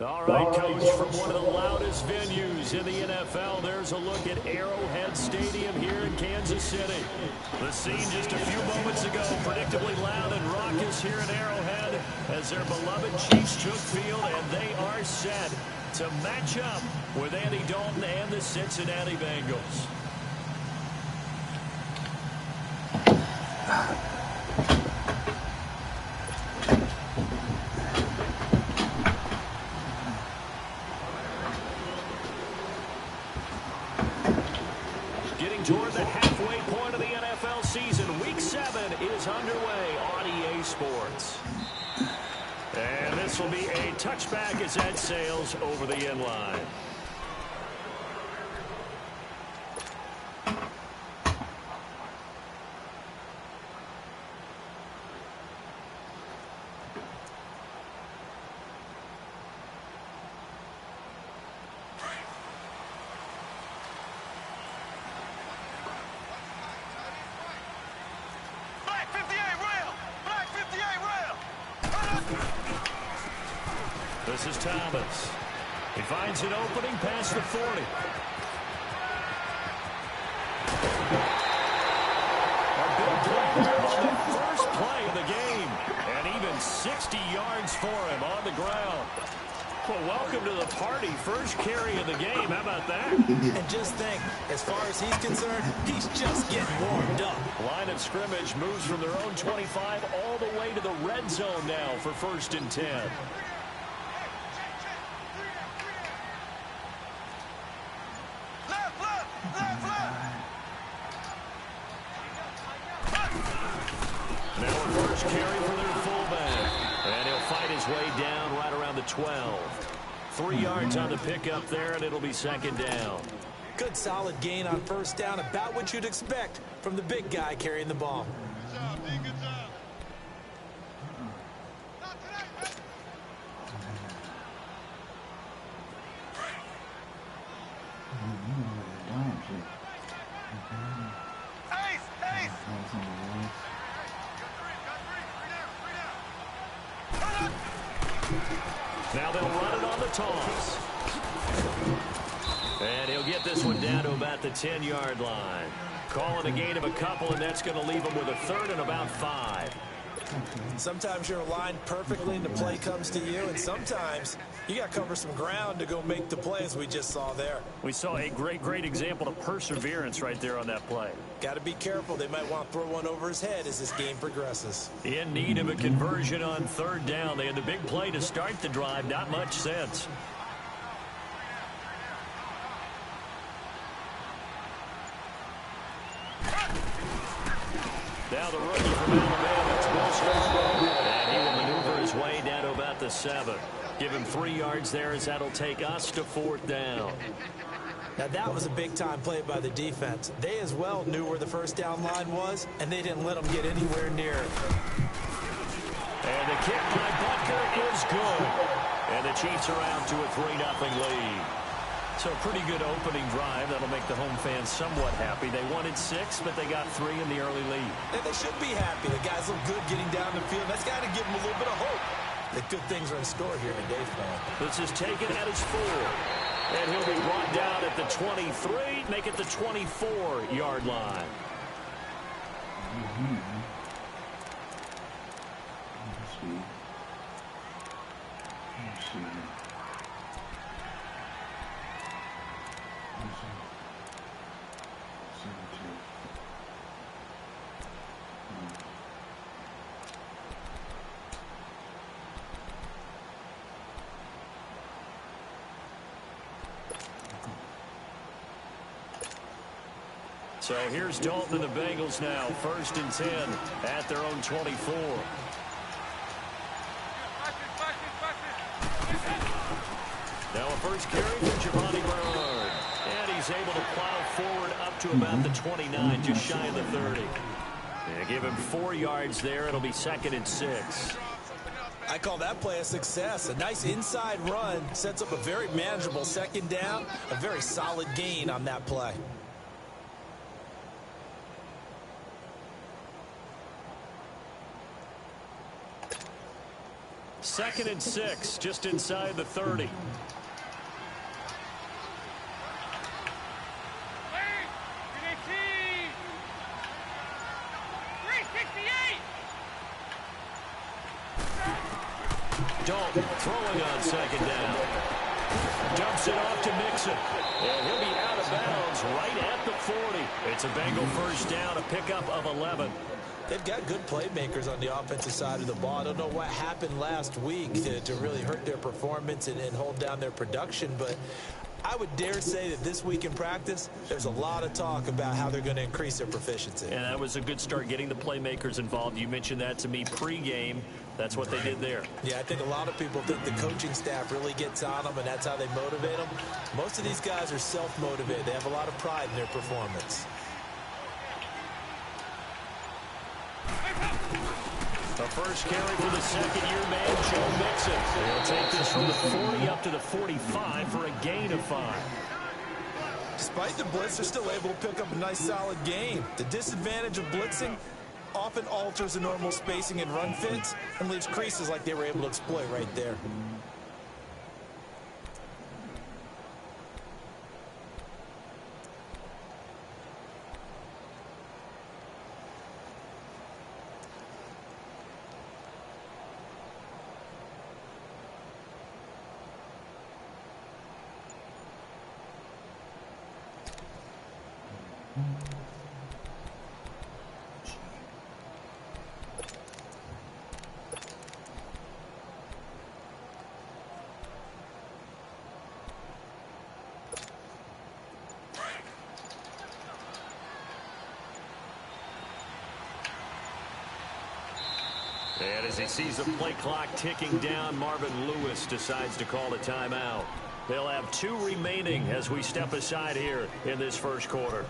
All right, Coach, from one of the loudest venues in the NFL, there's a look at Arrowhead Stadium here in Kansas City. The scene just a few moments ago, predictably loud and raucous here in Arrowhead as their beloved Chiefs took field, and they are set to match up with Andy Dalton and the Cincinnati Bengals. Toward the halfway point of the NFL season, Week 7 is underway on EA Sports. And this will be a touchback as that sails over the end line. This is Thomas. He finds an opening past the 40. A big play there on the first play of the game. And even 60 yards for him on the ground. Well, welcome to the party. First carry of the game. How about that? And just think, as far as he's concerned, he's just getting warmed up. Line of scrimmage moves from their own 25 all the way to the red zone now for 1st and 10. Carry for their fullback. And he'll fight his way down right around the 12. 3 yards on the pickup there, and it'll be 2nd down. Good solid gain on 1st down, about what you'd expect from the big guy carrying the ball. Good job, man, good job. Now they'll run it on the toss. And he'll get this one down to about the 10-yard line. Calling a gain of a couple, and that's going to leave him with a 3rd and about 5. Sometimes you're aligned perfectly and the play comes to you, and sometimes you got to cover some ground to go make the play, as we just saw there. We saw a great example of perseverance right there on that play. Got to be careful. They might want to throw one over his head as this game progresses. In need of a conversion on 3rd down. They had the big play to start the drive. Not much sense. Now the rookie from Alabama, and he will maneuver his way down to about the 7. Give him 3 yards there as that'll take us to 4th down. Now that was a big-time play by the defense. They as well knew where the 1st down line was, and they didn't let them get anywhere near it. And the kick by Butker is good. And the Chiefs are out to a 3-0 lead. So a pretty good opening drive. That'll make the home fans somewhat happy. They wanted 6, but they got 3 in the early lead. And they should be happy. The guys look good getting down the field. That's got to give them a little bit of hope that good things are in store here today for them. This is taken at his 4. And he'll be brought down at the 23, make it the 24-yard line. So here's Dalton and the Bengals now, 1st and 10 at their own 24. Now a first carry for Giovanni Bernard. And he's able to plow forward up to about the 29, just shy of the 30. They give him 4 yards there. It'll be 2nd and 6. I call that play a success. A nice inside run sets up a very manageable 2nd down. A very solid gain on that play. 2nd and 6, just inside the 30. Dalton throwing on 2nd down. Dumps it off to Mixon. And he'll be out of bounds right at the 40. It's a Bengal first down, a pickup of 11. They've got good playmakers on the offensive side of the ball. I don't know what happened last week to really hurt their performance and hold down their production, but I would dare say that this week in practice, there's a lot of talk about how they're going to increase their proficiency. And that was a good start, getting the playmakers involved. You mentioned that to me pregame. That's what they did there. Yeah, I think a lot of people think the coaching staff really gets on them, and that's how they motivate them. Most of these guys are self-motivated. They have a lot of pride in their performance. The first carry for the second-year man, Joe Mixon. They'll take this from the 40 up to the 45 for a gain of 5. Despite the blitz, they're still able to pick up a nice, solid gain. The disadvantage of blitzing often alters the normal spacing and run fits and leaves creases like they were able to exploit right there. And as he sees the play clock ticking down, Marvin Lewis decides to call a timeout. They'll have 2 remaining as we step aside here in this first quarter.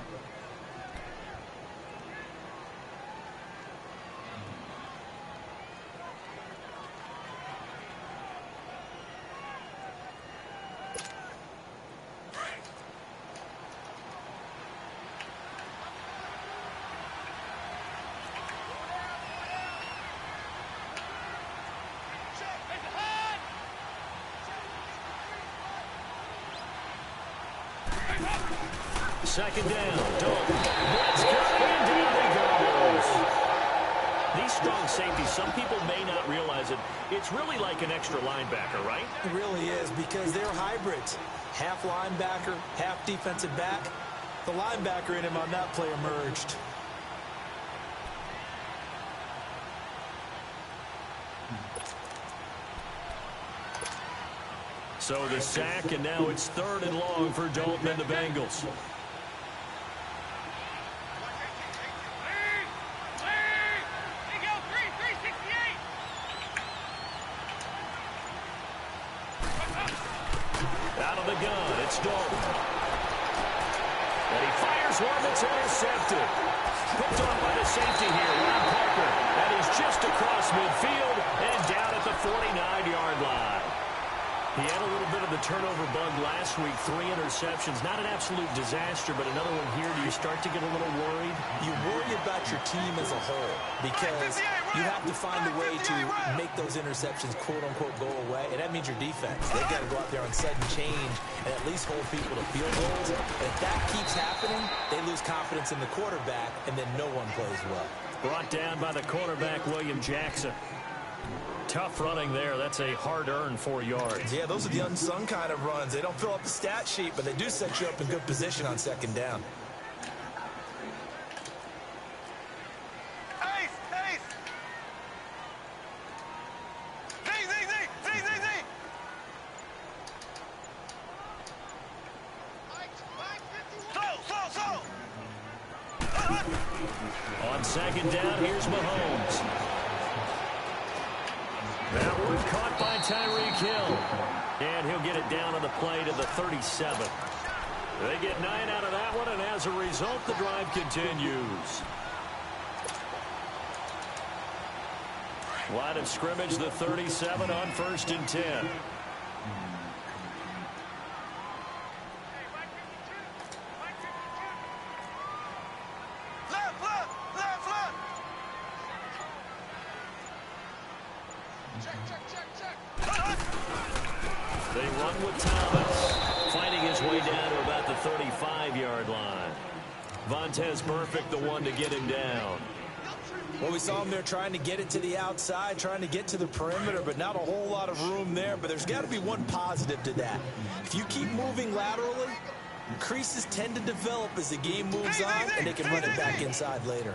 Second down, Dalton. Let's go, and down he goes. These strong safeties, some people may not realize it. It's really like an extra linebacker, right? It really is, because they're hybrids. Half linebacker, half defensive back. The linebacker in him on that play emerged. So the sack, and now it's 3rd and long for Dalton and the Bengals. Out of the gun, it's Dalton. And he fires one that's intercepted. Picked off by the safety here, Ron Parker. And he's just across midfield and down at the 49-yard line. He had a little bit of the turnover bug last week, 3 interceptions. Not an absolute disaster, but another one here. Do you start to get a little worried? You worry about your team as a whole because you have to find a way to make those interceptions, quote-unquote, go away, and that means your defense. They've got to go out there on sudden change and at least hold people to field goals. And if that keeps happening, they lose confidence in the quarterback, and then no one plays well. Brought down by the quarterback, William Jackson. Tough running there. That's a hard-earned 4 yards. Yeah, those are the unsung kind of runs. They don't fill up the stat sheet, but they do set you up in good position on 2nd down. On 2nd down, here's Mahomes. That one caught by Tyreek Hill. And he'll get it down on the play to the 37. They get 9 out of that one, and as a result, the drive continues. Line of scrimmage, the 37 on 1st and 10. Check. run with Thomas. Fighting his way down to about the 35-yard line. Vontez Perfect, the one to get him down. Well, we saw him there trying to get it to the outside, trying to get to the perimeter, but not a whole lot of room there. But there's got to be one positive to that. If you keep moving laterally, creases tend to develop as the game moves on, and they can run it back inside later.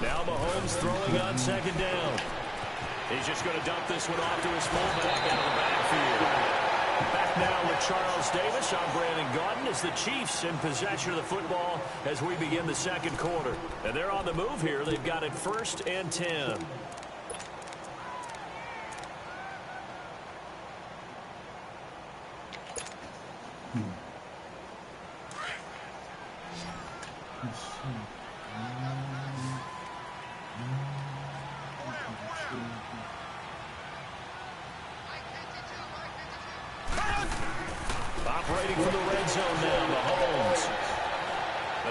Now Mahomes throwing on second down. He's just going to dump this one off to his fullback out of the backfield. Back now with Charles Davis. I'm Brandon Gaudin as the Chiefs in possession of the football as we begin the second quarter. And they're on the move here. They've got it 1st and 10. Operating from the red zone now, Mahomes.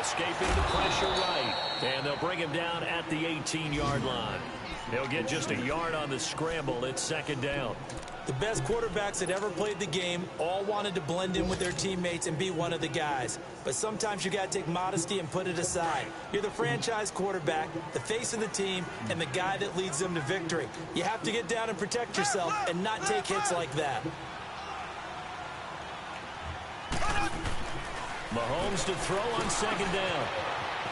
Escaping the pressure right. And they'll bring him down at the 18-yard line. He'll get just a yard on the scramble. It's second down. The best quarterbacks that ever played the game all wanted to blend in with their teammates and be one of the guys. But sometimes you got to take modesty and put it aside. You're the franchise quarterback, the face of the team, and the guy that leads them to victory. You have to get down and protect yourself and not take hits like that. Mahomes to throw on second down.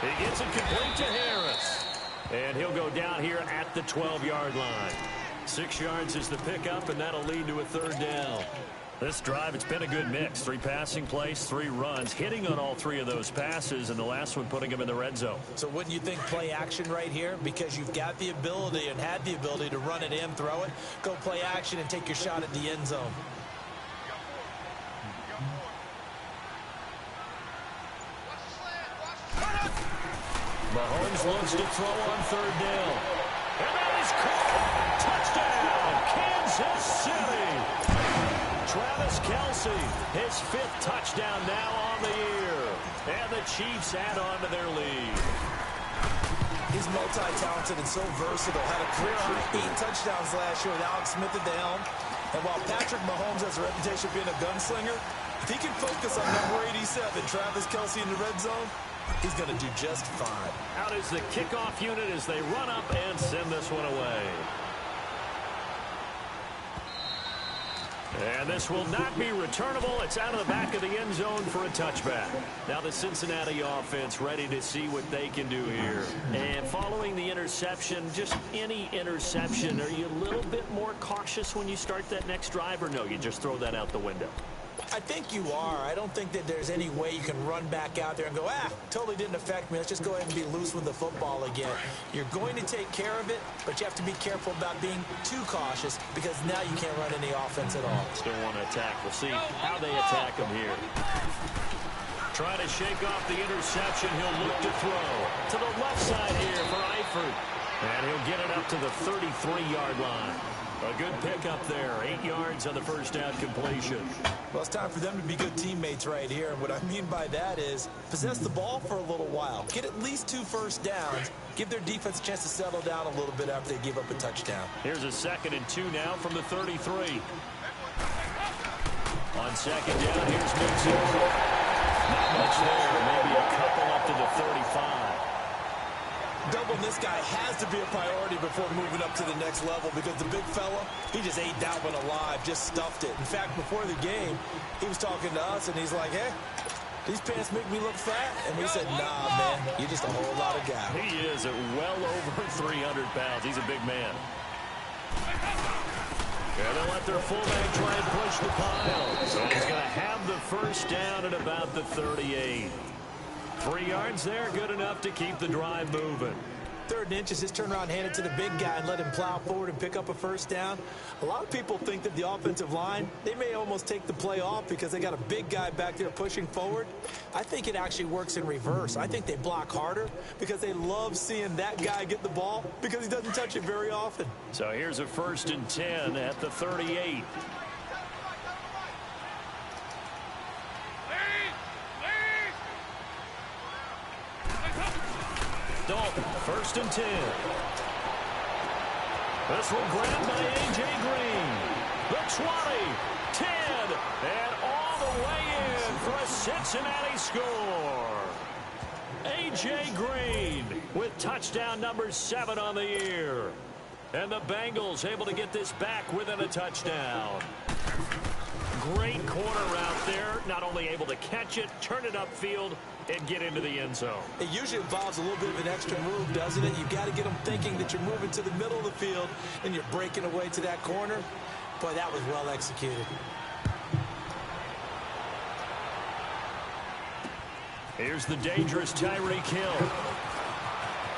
He gets it complete to Harris. And he'll go down here at the 12-yard line. 6 yards is the pickup, and that'll lead to a third down. This drive, it's been a good mix. 3 passing plays, 3 runs, hitting on all 3 of those passes, and the last one putting him in the red zone. So wouldn't you think play action right here? Because you've got the ability and had the ability to run it in, throw it, go play action and take your shot at the end zone. Mahomes looks to throw on third down. And that is caught. Touchdown, Kansas City. Travis Kelce, his 5th touchdown now on the year. And the Chiefs add on to their lead. He's multi-talented and so versatile. Had a career on 8 touchdowns last year with Alex Smith at the helm. And while Patrick Mahomes has a reputation of being a gunslinger, if he can focus on number 87, Travis Kelce in the red zone, he's going to do just fine. Out is the kickoff unit as they run up and send this one away. And this will not be returnable. It's out of the back of the end zone for a touchback. Now the Cincinnati offense ready to see what they can do here. And following the interception, just any interception, are you a little bit more cautious when you start that next drive, or no, you just throw that out the window? I think you are. I don't think that there's any way you can run back out there and go, totally didn't affect me. Let's just go ahead and be loose with the football again. You're going to take care of it, but you have to be careful about being too cautious because now you can't run any offense at all. Still want to attack. We'll see how they attack him here. Trying to shake off the interception. He'll look to throw to the left side here for Eifert. And he'll get it up to the 33-yard line. A good pickup there. 8 yards on the first down completion. Well, it's time for them to be good teammates right here. And what I mean by that is possess the ball for a little while. Get at least 2 first downs. Give their defense a chance to settle down a little bit after they give up a touchdown. Here's a 2nd and 2 now from the 33. On second down, here's Nixon. Not much there. Maybe a couple up to the 35. Doubling this guy has to be a priority before moving up to the next level because the big fella, he just ate that one alive, just stuffed it. In fact, before the game, he was talking to us, and he's like, hey, these pants make me look fat? And we said, nah, man, you're just a whole lot of guy. He is at well over 300 pounds. He's a big man. And they'll let their fullback try and push the pile. So he's going to have the first down at about the 38. 3 yards there, good enough to keep the drive moving. 3rd and inches, just turn around, hand it to the big guy and let him plow forward and pick up a first down. A lot of people think that the offensive line, they may almost take the play off because they got a big guy back there pushing forward. I think it actually works in reverse. I think they block harder because they love seeing that guy get the ball because he doesn't touch it very often. So here's a 1st and 10 at the 38. Dalton, 1st and 10. This one grabbed by A.J. Green. The 20, 10, and all the way in for a Cincinnati score. A.J. Green with touchdown number 7 on the year. And the Bengals able to get this back within a touchdown. Great corner route there. Not only able to catch it, turn it upfield, and get into the end zone. It usually involves a little bit of an extra move, doesn't it? You've got to get them thinking that you're moving to the middle of the field and you're breaking away to that corner. Boy, that was well executed. Here's the dangerous Tyreek Hill.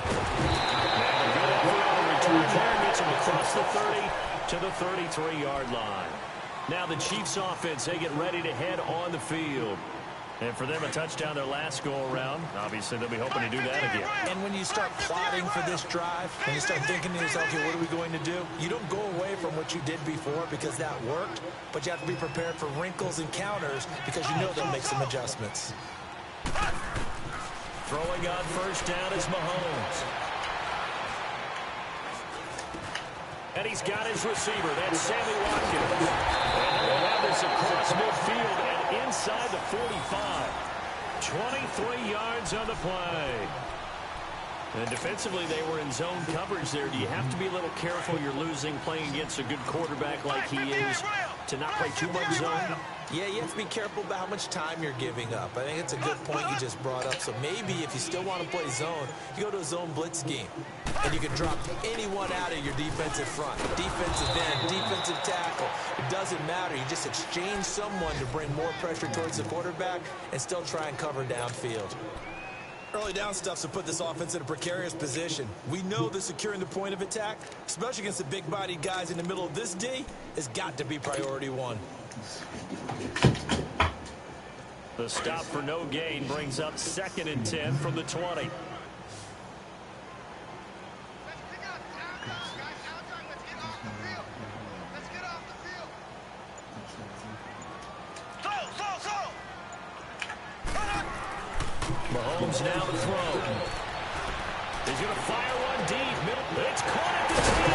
And a good effort on the return there. Gets him across the 30 to the 33-yard line. Now the Chiefs offense, they get ready to head on the field. And for them, a touchdown their last go-around. Obviously, they'll be hoping to do that again. And when you start plotting for this drive, and you start thinking to yourself, okay, what are we going to do? You don't go away from what you did before because that worked, but you have to be prepared for wrinkles and counters because you know they'll make some adjustments. Throwing on first down is Mahomes. And he's got his receiver. That's Sammy Watkins. And they'll have this across midfield and inside the 45. 23 yards on the play. And defensively, they were in zone coverage there. Do you have to be a little careful? You're losing playing against a good quarterback like he is to not play too much zone? Yeah, you have to be careful about how much time you're giving up. I think it's a good point you just brought up. So maybe if you still want to play zone, you go to a zone blitz scheme. And you can drop anyone out of your defensive front. Defensive end, defensive tackle. It doesn't matter. You just exchange someone to bring more pressure towards the quarterback and still try and cover downfield. Early down stuff's to put this offense in a precarious position. We know that securing the point of attack, especially against the big-bodied guys in the middle of this D, has got to be priority one. The stop for no gain brings up 2nd and 10 from the 20. Mahomes now to throw. He's going to fire one deep. Middle. It's caught at the 10.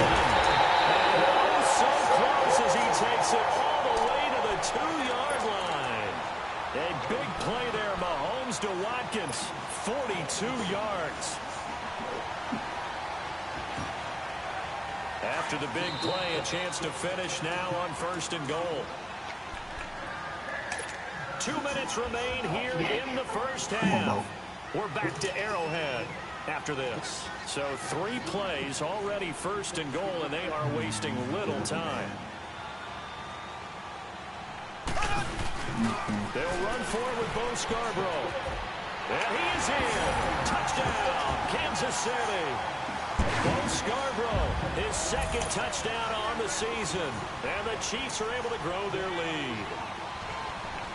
And so close as he takes it all the way to the 2-yard line. A big play there. Mahomes to Watkins. 42 yards. After the big play, a chance to finish now on 1st and goal. 2 minutes remain here in the first half. We're back to Arrowhead after this. So 3 plays already 1st and goal, and they are wasting little time. They'll run forward with Bo Scarborough. And he is in. Touchdown, Kansas City. Bo Scarborough, his 2nd touchdown on the season. And the Chiefs are able to grow their lead.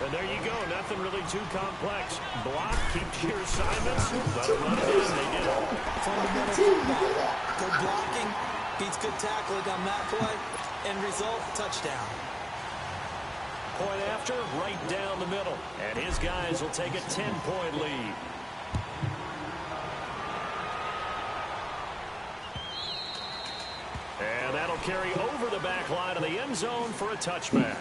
And there you go. Nothing really too complex. Block, keep to your assignments. Let them run it in. They did it. Fundamental football. Good blocking beats good tackling on that play. End result, touchdown. Point after, right down the middle. And his guys will take a 10-point lead. And that'll carry over the back line of the end zone for a touchback.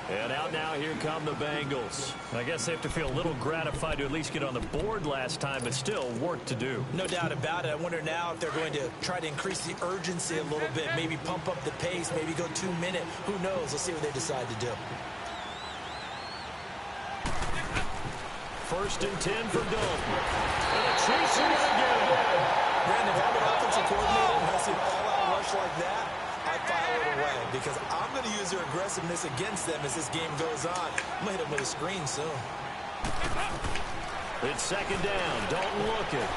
And out now, here come the Bengals. I guess they have to feel a little gratified to at least get on the board last time, but still work to do. No doubt about it. I wonder now if they're going to try to increase the urgency a little bit, maybe pump up the pace, maybe go 2-minute. Who knows? Let's see what they decide to do. 1st and 10 for Dalton. And the Chiefs are going to get it. Brandon, if I'm an offensive coordinator and I see an all-out rush like that, I file it away because I'm going to use their aggressiveness against them as this game goes on. I'm going to hit them with a screen soon. It's 2nd down. Dalton looking.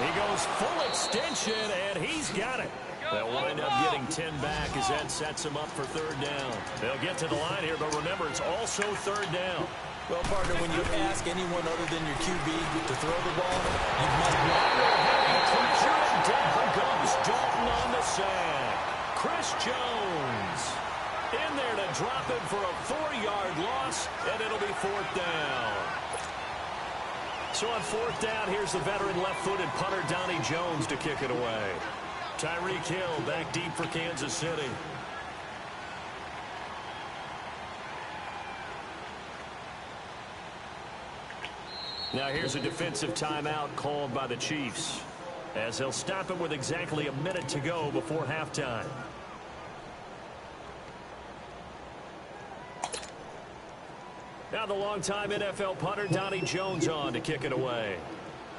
He goes full extension, and he's got it. They'll wind up getting 10 back as that sets them up for 3rd down. They'll get to the line here, but remember, it's also 3rd down. Well, partner, when you ask anyone other than your QB to throw the ball, you must pressure, and down goes Dalton on the sack. Chris Jones in there to drop it for a 4-yard loss, and it'll be 4th down. So on 4th down, here's the veteran left-footed punter Donnie Jones to kick it away. Tyreek Hill back deep for Kansas City. Now here's a defensive timeout called by the Chiefs, as they'll stop him with exactly a minute to go before halftime. Now the longtime NFL punter Donnie Jones on to kick it away.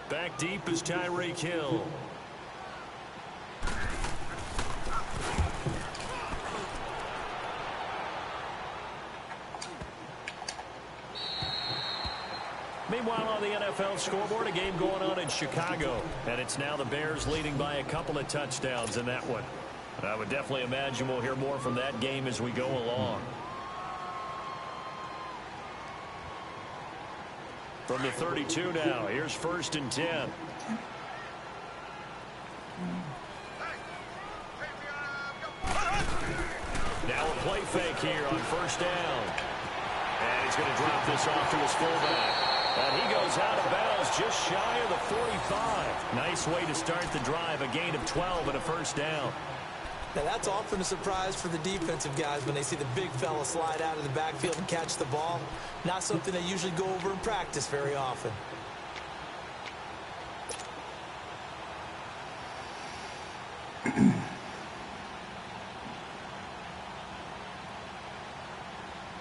Back deep is Tyreek Hill. Meanwhile, on the NFL scoreboard, a game going on in Chicago. And it's now the Bears leading by a couple of touchdowns in that one. And I would definitely imagine we'll hear more from that game as we go along. From the 32 now, here's 1st and 10. Now a play fake here on 1st down. And he's going to drop this off to his fullback. And he goes out of bounds just shy of the 45. Nice way to start the drive, a gain of 12 and a 1st down. Now, that's often a surprise for the defensive guys when they see the big fella slide out of the backfield and catch the ball. Not something they usually go over in practice very often.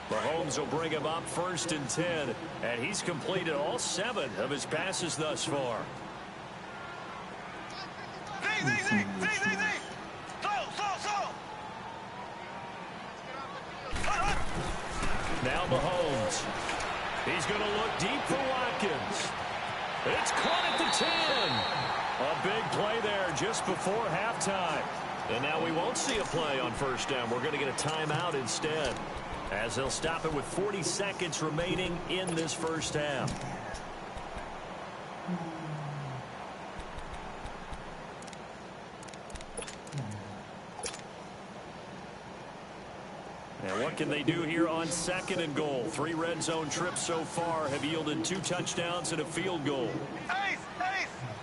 Mahomes will bring him up 1st and 10, and he's completed all 7 of his passes thus far. Now Mahomes. He's going to look deep for Watkins. It's caught at the 10. A big play there just before halftime. And now we won't see a play on 1st down. We're going to get a timeout instead, as they'll stop it with 40 seconds remaining in this 1st half. And what can they do here on 2nd and goal? 3 red zone trips so far have yielded 2 touchdowns and a field goal.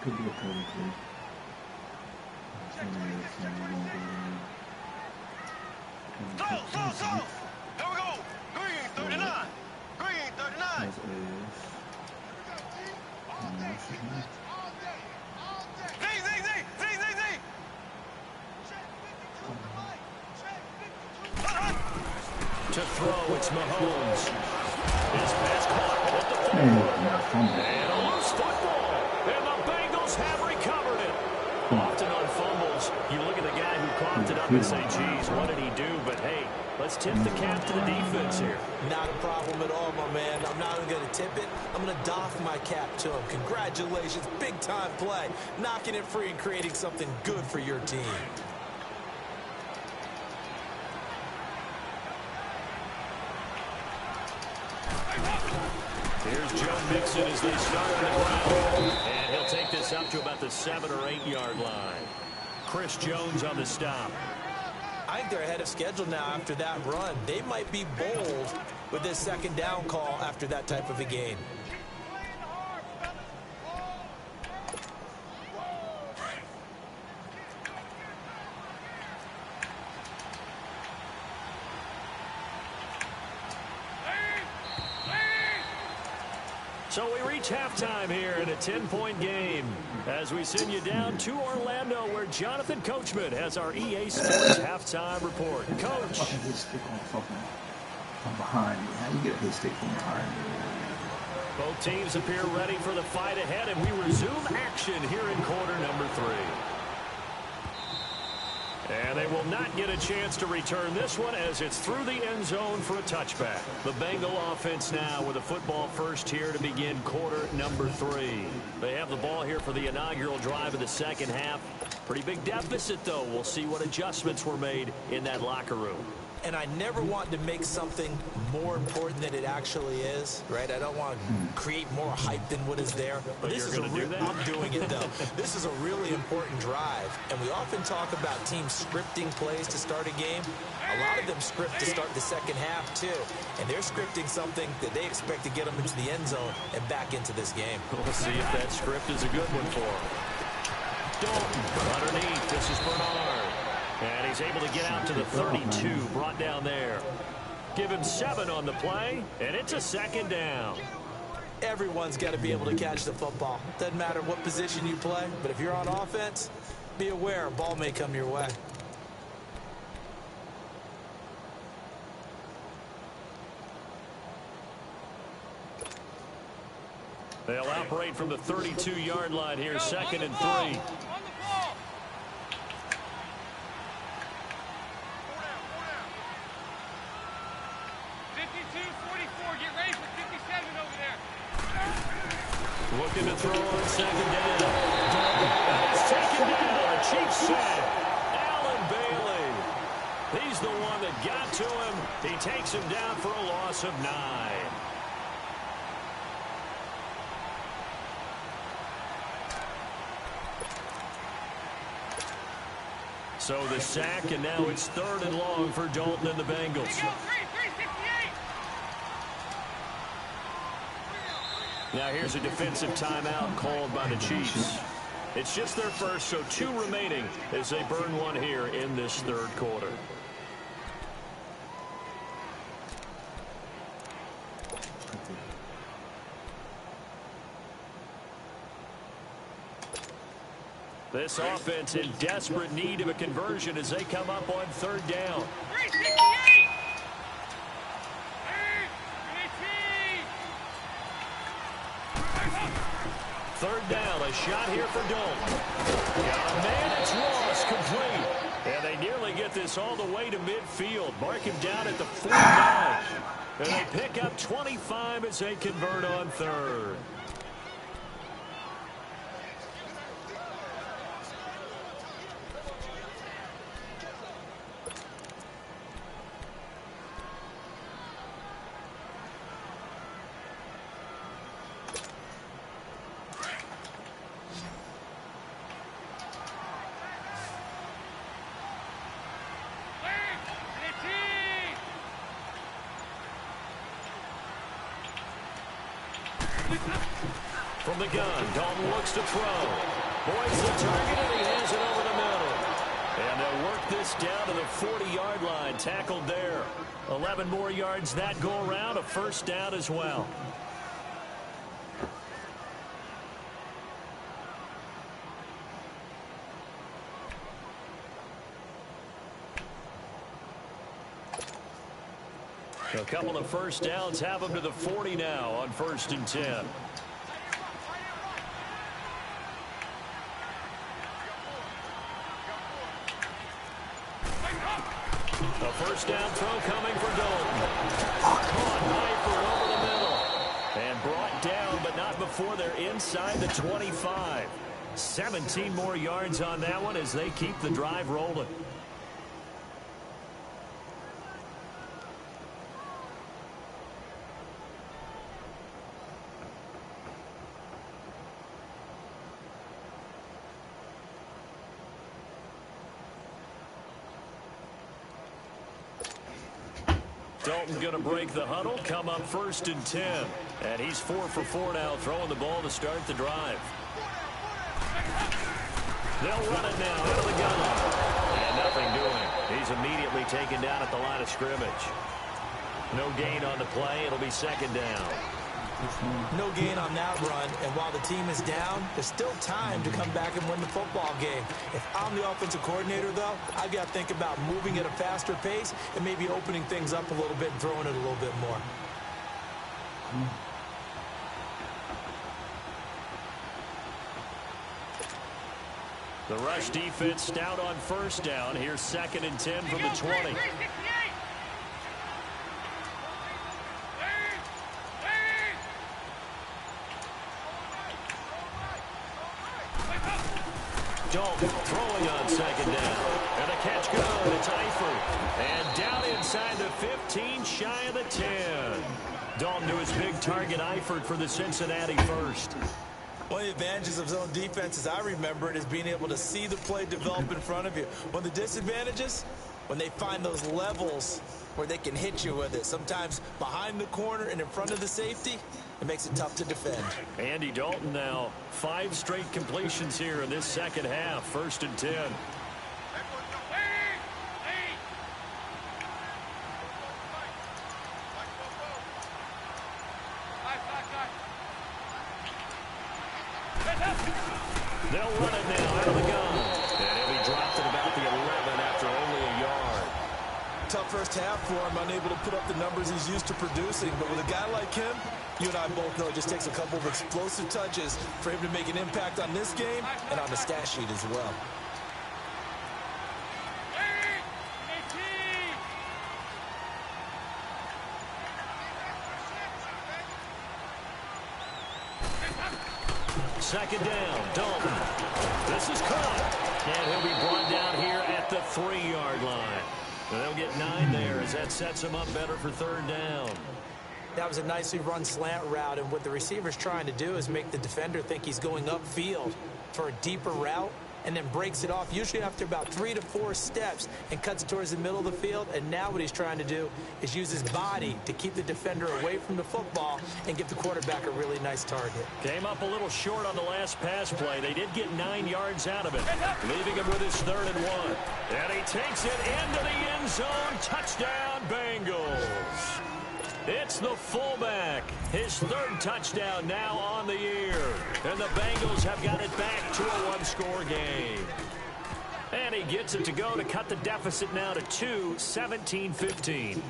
Could be a 33. Here we go. Green 39. Green 39. To throw, it's Mahomes. His pass caught at the 4. And a loose football. And the Bengals have recovered it. Often on fumbles, you look at the guy who coughed it up and say, geez, what did he do? But hey, let's tip the cap to the defense here. Not a problem at all, my man. I'm not even going to tip it. I'm going to doff my cap to him. Congratulations. Big-time play. Knocking it free and creating something good for your team. Here's Joe Mixon as they start on the ground. And he'll take this up to about the 7 or 8 yard line. Chris Jones on the stop. I think they're ahead of schedule now after that run. They might be bold with this 2nd down call after that type of a game. So we reach halftime here in a 10-point game as we send you down to Orlando, where Jonathan Coachman has our EA Sports halftime report. Coach. Hit stick from behind. How do you get a hit stick from behind? Both teams appear ready for the fight ahead, and we resume action here in quarter number 3. And they will not get a chance to return this one as it's through the end zone for a touchback. The Bengal offense now with a football first here to begin quarter number 3. They have the ball here for the inaugural drive of the 2nd half. Pretty big deficit, though. We'll see what adjustments were made in that locker room. And I never want to make something more important than it actually is, right? I don't want to create more hype than what is there. But this is I'm doing it, though. This is a really important drive. And we often talk about teams scripting plays to start a game. A lot of them script to start the 2nd half, too. And they're scripting something that they expect to get them into the end zone and back into this game. We'll see if that script is a good one for them. Dalton. Underneath, this is Bernard. And he's able to get out to the 32, brought down there. Give him 7 on the play, and it's a second down. Everyone's got to be able to catch the football. Doesn't matter what position you play, but if you're on offense, be aware a ball may come your way. They'll operate from the 32-yard line here, second and 3. 52-44, get ready for 57 over there. Looking to throw on second down. And he's taken down. A cheap sack. Allen Bailey. He's the one that got to him. He takes him down for a loss of 9. So the sack, and now it's 3rd and long for Dalton and the Bengals. Now here's a defensive timeout called by the Chiefs. It's just their first, so 2 remaining as they burn one here in this 3rd quarter. This offense in desperate need of a conversion as they come up on 3rd down. 368! Third down, a shot here for Dalton. Got a man, it's Ross, complete. And they nearly get this all the way to midfield. Mark him down at the 49. And they pick up 25 as they convert on 3rd. From the gun, Dalton looks to throw. Boys the target, and he has it over the middle. And they'll work this down to the 40-yard line. Tackled there. 11 more yards that go around. A first down as well. A couple of first downs have them to the 40 now on 1st and 10. A first down throw coming for Dalton. Caught Eifert over the middle. And brought down, but not before they're inside the 25. 17 more yards on that one as they keep the drive rolling. Dalton going to break the huddle, come up 1st and 10. And he's 4 for 4 now, throwing the ball to start the drive. They'll run it now out of the gun. And nothing doing. He's immediately taken down at the line of scrimmage. No gain on the play. It'll be 2nd down. No gain on that run, and while the team is down, there's still time to come back and win the football game. If I'm the offensive coordinator, though, I've got to think about moving at a faster pace and maybe opening things up a little bit and throwing it a little bit more. The rush defense stout on 1st down. Here's 2nd and 10 from the 20. Dalton throwing on 2nd down. And a catch good. It's Eifert. And down inside the 15, shy of the 10. Dalton to his big target, Eifert, for the Cincinnati first. One of the advantages of zone defense, as I remember it, is being able to see the play develop in front of you. One of the disadvantages, when they find those levels where they can hit you with it. Sometimes behind the corner and in front of the safety, it makes it tough to defend. Andy Dalton now, 5 straight completions here in this second half. 1st and 10. They'll run it now out of the gun. And he'll be dropped at about the 11 after only a yard. Tough first half for him, unable to put up the numbers he's used to producing. But with a guy like him, you and I both know it just takes a couple of explosive touches for him to make an impact on this game and on the stat sheet as well. Second down, Dalton. This is caught. And he'll be brought down here at the 3-yard line. And they'll get 9 there as that sets him up better for 3rd down. That was a nicely run slant route, and what the receiver's trying to do is make the defender think he's going upfield for a deeper route, and then breaks it off, usually after about 3 to 4 steps, and cuts towards the middle of the field. And now what he's trying to do is use his body to keep the defender away from the football and give the quarterback a really nice target. Came up a little short on the last pass play. They did get 9 yards out of it, leaving him with his 3rd and 1. And he takes it into the end zone. Touchdown, Bengals. It's the fullback. His 3rd touchdown now on the year. And the Bengals have got it back to a 1-score game. And he gets it to go to cut the deficit now to 2, 17-15.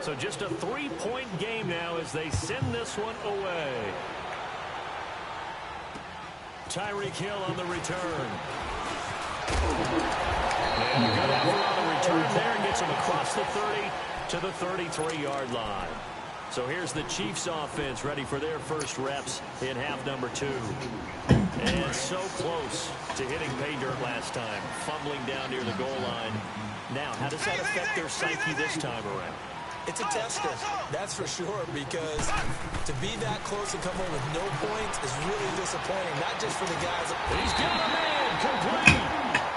So just a 3-point game now as they send this one away. Tyreek Hill on the return. And a good effort on the return there and gets him across the 30 to the 33-yard line. So here's the Chiefs offense ready for their first reps in half number 2. And so close to hitting pay dirt last time, fumbling down near the goal line. Now, how does that affect their psyche this time around? It's a tester, that's for sure, because to be that close and come home with no points is really disappointing, not just for the guys. He's got a man, complete.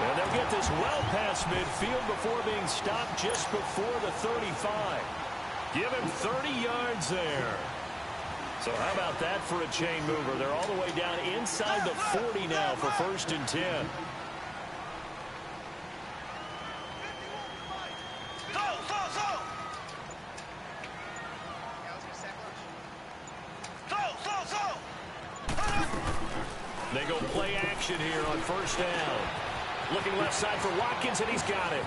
And they'll get this well past midfield before being stopped just before the 35. Give him 30 yards there. So how about that for a chain mover? They're all the way down inside the 40 now for 1st and 10. They go play action here on 1st down. Looking left side for Watkins, and he's got it.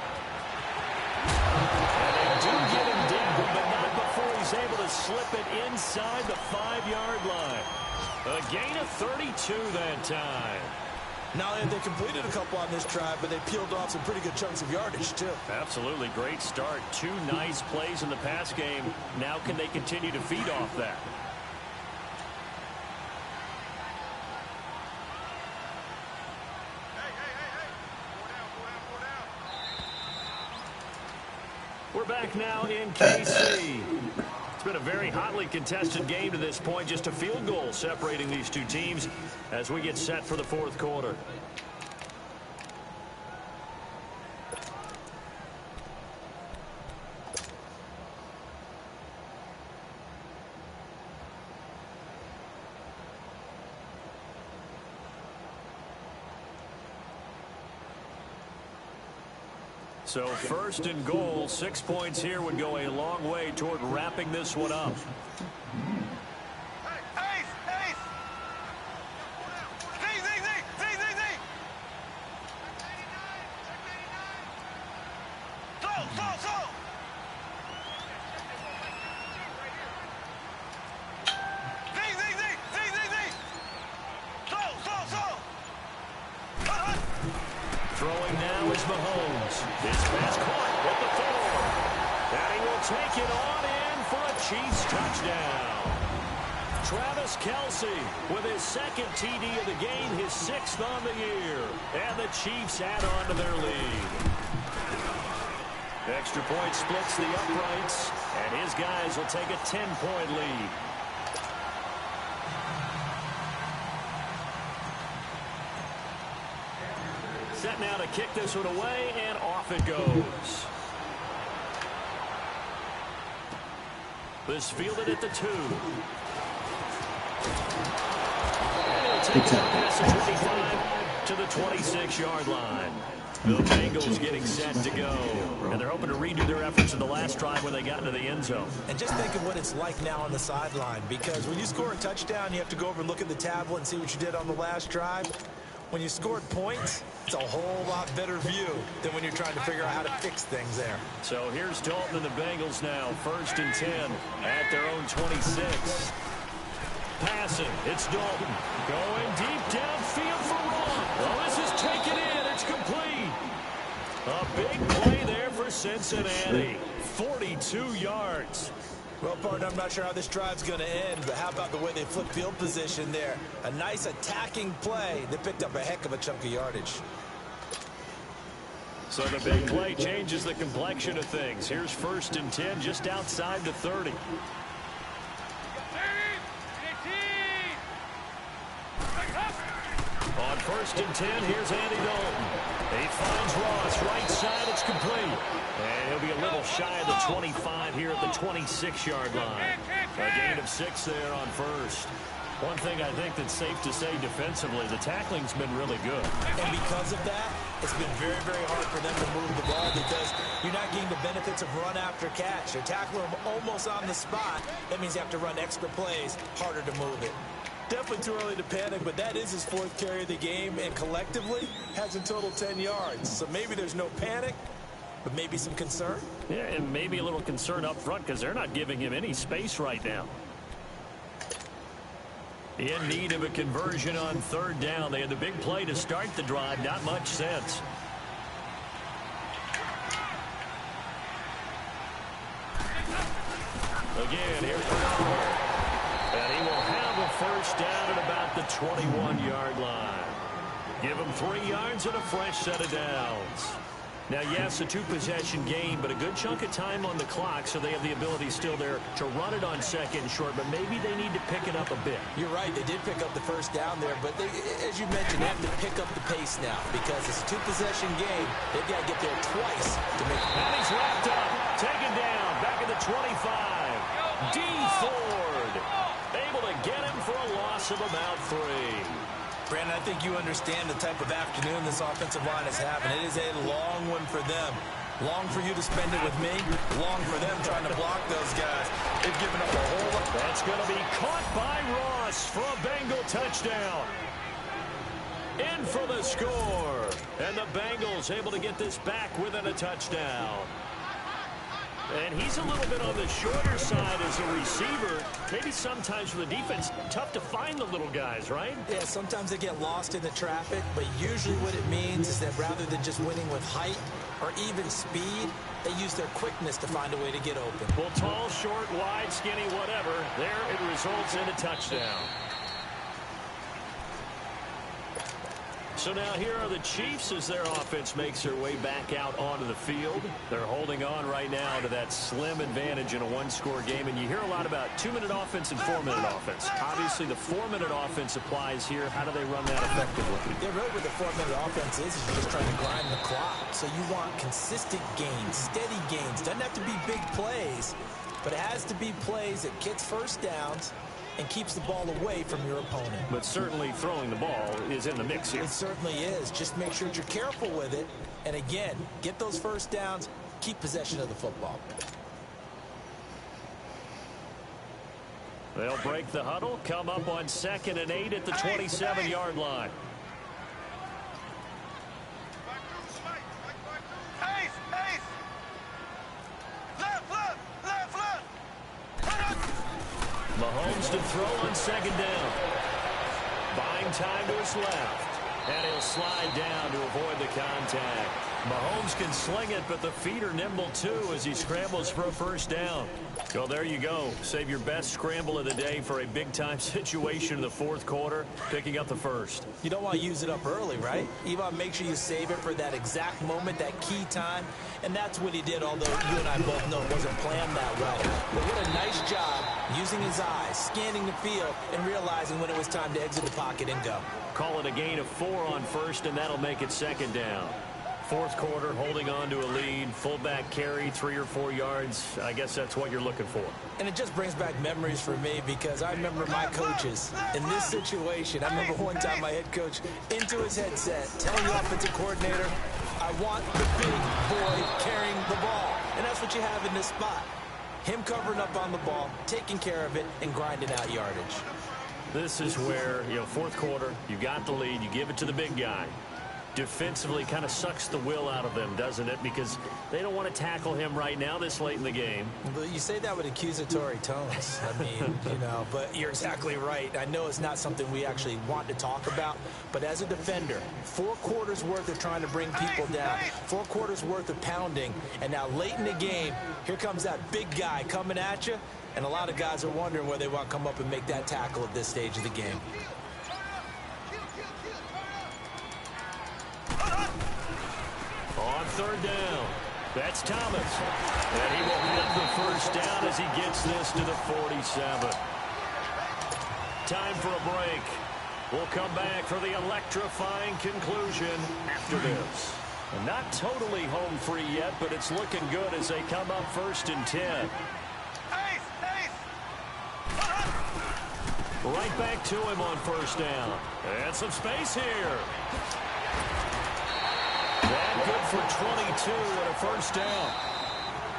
And they do get him down, but not before he's able to slip it inside the 5-yard line. A gain of 32 that time. Not only have they completed a couple on this drive, but they peeled off some pretty good chunks of yardage, too. Absolutely. Great start. 2 nice plays in the pass game. Now can they continue to feed off that? We're back now in KC. It's been a very hotly contested game to this point. Just a field goal separating these two teams as we get set for the 4th quarter. So 1st and goal, 6 points here would go a long way toward wrapping this one up. Throwing now is Mahomes. His pass caught at the 4. And he will take it on in for a Chiefs touchdown. Travis Kelce with his 2nd TD of the game, his 6th on the year. And the Chiefs add on to their lead. Extra point splits the uprights, and his guys will take a 10-point lead. set now to kick this one away, and off it goes. This fielded at the 2. And he'll take it past the 25 to the 26-yard line. The Bengals getting set to go. And they're hoping to redo their efforts in the last drive when they got into the end zone. And just think of what it's like now on the sideline, because when you score a touchdown, you have to go over and look at the tablet and see what you did on the last drive. When you scored points, it's a whole lot better view than when you're trying to figure out how to fix things there. So here's Dalton and the Bengals now. 1st and 10 at their own 26. Passing, it's Dalton. Going deep downfield for Ron. Well, this is taken in. It's complete. A big play there for Cincinnati. 42 yards. Well, partner, I'm not sure how this drive's going to end, but how about the way they flip field position there? A nice attacking play. They picked up a heck of a chunk of yardage. So the big play changes the complexion of things. Here's 1st and 10 just outside the 30. On 1st and 10, here's Andy Dalton. He finds Ross, right side, it's complete. And he'll be a little shy of the 25 here at the 26-yard line. A gain of 6 there on 1st. One thing I think that's safe to say defensively, the tackling's been really good. And because of that, it's been very, very hard for them to move the ball because you're not getting the benefits of run after catch. You're tackling them almost on the spot. That means you have to run extra plays, harder to move it. Definitely too early to panic, but that is his 4th carry of the game, and collectively has in total 10 yards. So maybe there's no panic, but maybe some concern. Yeah, and maybe a little concern up front because they're not giving him any space right now. In need of a conversion on 3rd down. They had the big play to start the drive. Not much sense. Again, here's Bernard. And he will have a 1st down at about the 21-yard line. Give him 3 yards and a fresh set of downs. Now, yes, a 2-possession game, but a good chunk of time on the clock, so they have the ability still there to run it on 2nd and short, but maybe they need to pick it up a bit. You're right. They did pick up the 1st down there, but they, as you mentioned, they have to pick up the pace now because it's a 2-possession game. They've got to get there twice to make it. And he's wrapped up, taken down, back at the 25. D. Ford able to get him for a loss of about 3. Brandon, I think you understand the type of afternoon this offensive line is having. It is a long one for them. Long for you to spend it with me. Long for them trying to block those guys. They've given up a whole lot. That's going to be caught by Ross for a Bengal touchdown. In for the score. And the Bengals able to get this back within a touchdown. And he's a little bit on the shorter side as a receiver. Maybe sometimes for the defense, tough to find the little guys, right? Yeah, sometimes they get lost in the traffic, but usually what it means is that rather than just winning with height or even speed, they use their quickness to find a way to get open. Well, tall, short, wide, skinny, whatever, there it results in a touchdown. So now here are the Chiefs as their offense makes their way back out onto the field. They're holding on right now to that slim advantage in a 1-score game. And you hear a lot about 2-minute offense and 4-minute offense. Obviously, the 4-minute offense applies here. How do they run that effectively? Yeah, really what the 4-minute offense is you're just trying to grind the clock. So you want consistent gains, steady gains. Doesn't have to be big plays, but it has to be plays that gets 1st downs and keeps the ball away from your opponent. But certainly throwing the ball is in the mix here. It certainly is. Just make sure that you're careful with it. And again, get those 1st downs, keep possession of the football. They'll break the huddle, come up on 2nd and 8 at the 27-yard line. Mahomes to throw on 2nd down. Buying time to his left. And he'll slide down to avoid the contact. Mahomes can sling it, but the feet are nimble too as he scrambles for a 1st down. Well, there you go. Save your best scramble of the day for a big-time situation in the 4th quarter, picking up the 1st. You don't want to use it up early, right? You want to make sure you save it for that exact moment, that key time. And that's what he did, although you and I both know it wasn't planned that well. But what a nice job using using his eyes, scanning the field, and realizing when it was time to exit the pocket and go. Call it a gain of 4 on first, and that'll make it second down. Fourth quarter, holding on to a lead, fullback carry, 3 or 4 yards. I guess that's what you're looking for. And it just brings back memories for me because I remember my coaches in this situation. I remember one time my head coach into his headset telling the offensive coordinator, I want the big boy carrying the ball. And that's what you have in this spot. Him covering up on the ball, taking care of it, and grinding out yardage. This is where, fourth quarter, you got the lead, you give it to the big guy. Defensively kind of sucks the will out of them, doesn't it? Because they don't want to tackle him right now this late in the game. But you say that with accusatory tones. I mean, but you're exactly right. I know it's not something we actually want to talk about, but as a defender, 4 quarters worth of trying to bring people down, 4 quarters worth of pounding, and now late in the game, here comes that big guy coming at you, and a lot of guys are wondering where they want to come up and make that tackle at this stage of the game. On third down, that's Thomas. And he will get the first down as he gets this to the 47. Time for a break. We'll come back for the electrifying conclusion after this. Not totally home free yet, but it's looking good as they come up 1st and 10. Right back to him on first down. And some space here. That good for 22 and a first down.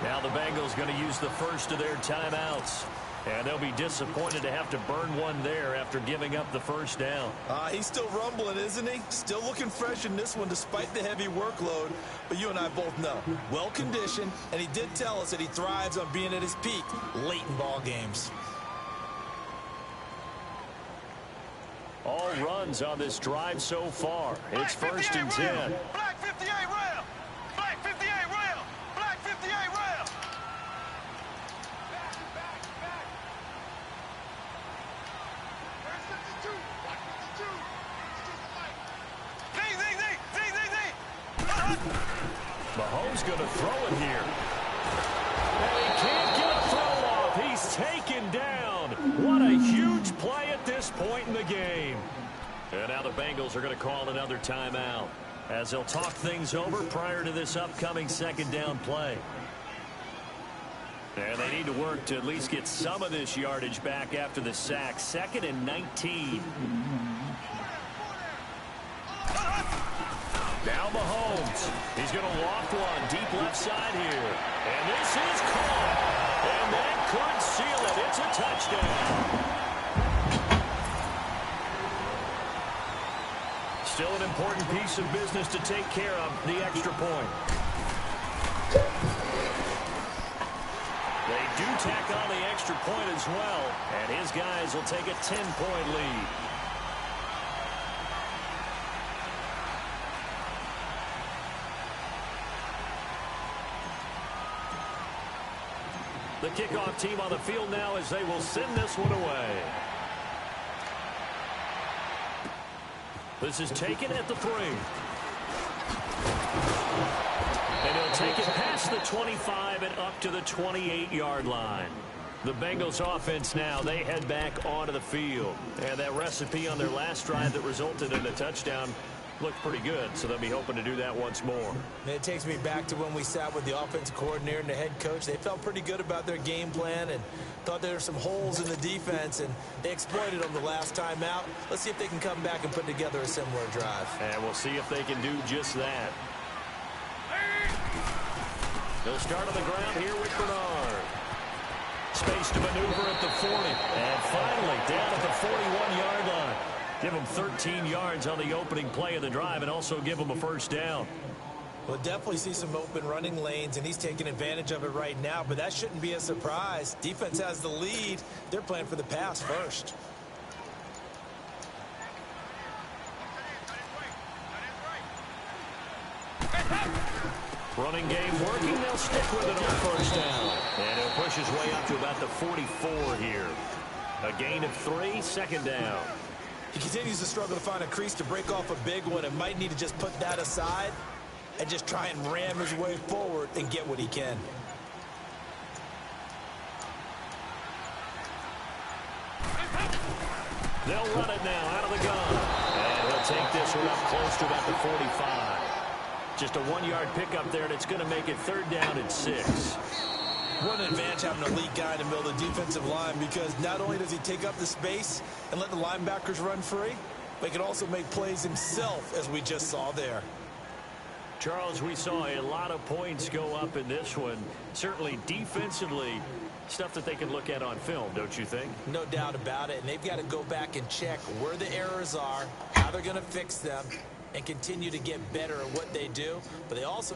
Now the Bengals going to use the first of their timeouts. And they'll be disappointed to have to burn one there after giving up the first down. He's still rumbling, isn't he? Still looking fresh in this one despite the heavy workload. But you and I both know, well-conditioned, and he did tell us that he thrives on being at his peak late in ball games. All runs on this drive so far. It's 1st and 10. Black 58 rail. Black 58 rail. Black 58 rail. Mahomes going to throw it here. And he can't get a throw off. He's taken down. What a huge play at this point in the game. And now the Bengals are going to call another timeout as they'll talk things over prior to this upcoming second down play. And they need to work to at least get some of this yardage back after the sack. 2nd and 19. Now Mahomes. He's going to loft one deep left side here. And this is caught. And that could seal it. It's a touchdown. Still an important piece of business to take care of, the extra point. They do tack on the extra point as well, and his guys will take a 10-point lead. The kickoff team on the field now as they will send this one away. This is taken at the 3. And he'll take it past the 25 and up to the 28-yard line. The Bengals offense now, they head back onto the field. And that recipe on their last drive that resulted in a touchdown looked pretty good, so they'll be hoping to do that once more. And it takes me back to when we sat with the offensive coordinator and the head coach. They felt pretty good about their game plan and thought there were some holes in the defense, and they exploited them the last time out. Let's see if they can come back and put together a similar drive. And we'll see if they can do just that. They'll start on the ground here with Bernard. Space to maneuver at the 40. And finally, down at the 41-yard line. Give them 13 yards on the opening play of the drive and also give them a first down. We'll definitely see some open running lanes, and he's taking advantage of it right now, but that shouldn't be a surprise. Defense has the lead. They're playing for the pass first. Running game working. They'll stick with it on first down. And he'll push his way up to about the 44 here. A gain of 3, 2nd down. He continues to struggle to find a crease to break off a big one and might need to just put that aside and just try and ram his way forward and get what he can. They'll run it now out of the gun. And he'll take this one up close to about the 45. Just a 1-yard pickup there, and it's going to make it 3rd down and 6. What an advantage having an elite guy in the middle of the defensive line, because not only does he take up the space and let the linebackers run free, but he can also make plays himself, as we just saw there. Charles, we saw a lot of points go up in this one. Certainly defensively, stuff that they can look at on film, don't you think? No doubt about it, and they've got to go back and check where the errors are, how they're going to fix them, and continue to get better at what they do. But they also...